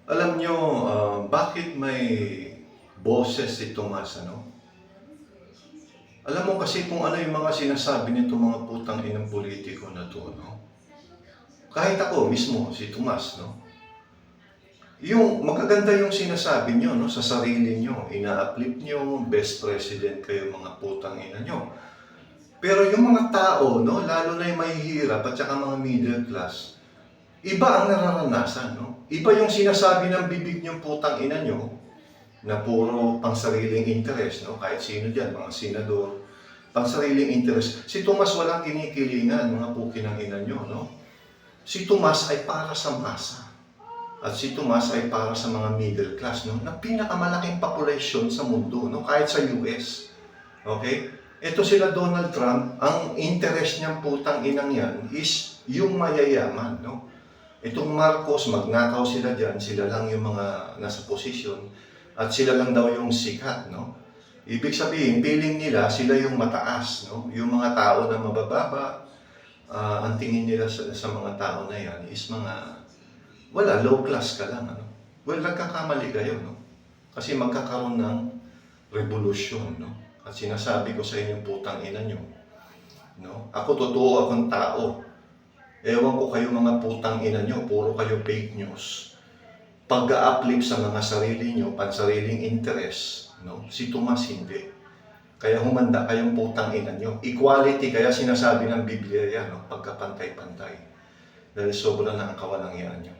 Alam nyo, bakit may boses si Tomas, ano? Alam mo kasi kung ano yung mga sinasabi nito mga putang inang politiko na to, no? Kahit ako mismo, si Tomas, no? Yung magaganda yung sinasabi nyo, no? Sa sarili nyo, ina-uplift nyo, best president kayo mga putang ina nyo. Pero yung mga tao, no? Lalo na yung mahihirap at saka mga middle class, iba ang nararanasan, no? Iba yung sinasabi ng bibig nyo putang ina nyo, na puro pangsariling interes, no? Kahit sino dyan, mga senador, pangsariling interes. Si Tomas walang kinikilingan, mga puki ng ina nyo, no? Si Tomas ay para sa masa. At si Tomas ay para sa mga middle class, no? Na pinakamalaking population sa mundo, no? Kahit sa US. Okay? Ito sila Donald Trump, ang interest niyang putang inang yan is yung mayayaman, no? Itong Marcos, magnakaw sila dyan, sila lang yung mga nasa posisyon, at sila lang daw yung sikat, no? Ibig sabihin, feeling nila, sila yung mataas, no? Yung mga tao na mabababa, ang tingin nila sa mga tao na yan is wala, low class ka lang, ano? Well, nagkakamali kayo, no? Kasi magkakaroon ng revolusyon, no? At sinasabi ko sa inyo, putang ina nyo, no? Ako, totoo akong tao. Ewan ko kayo mga putang ina nyo, puro kayo fake news. Pag-a-uplift sa mga sarili nyo, pansariling interest, no? Si Tomas hindi. Kaya humanda kayong putang ina nyo. Equality, kaya sinasabi ng Biblia yan, no? Pagkapantay-pantay. Dahil sobrang nakakawalang yan nyo.